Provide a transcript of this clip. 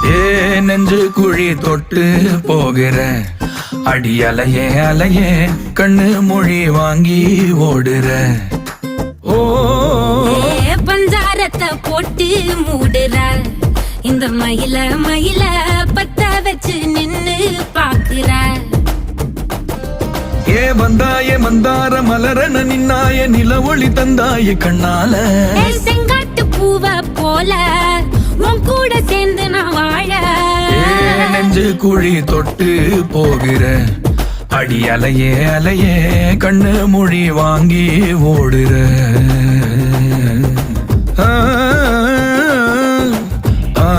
ஏ நெஞ்சு குழி தொட்டு போகிற அடி அலையே அலையே கண்ணு மொழி வாங்கி ஓடுற. ஓ பஞ்சாரத்தை போட்டு மூடுற இந்த மயில மயில பத்த வச்சு நின்னு பாக்குற. ஏ வந்தாய மந்தார மலரன நின்னாய நில ஒளி தந்தாய கண்ணால. செங்காட்டு பூவ போல உன் கூட சேர்ந்து நான் வாழ. நெஞ்சு குழி தொட்டு போகிற அடி அலையே அலையே கண்ணு மொழி வாங்கி ஓடுற. ஆ ஆ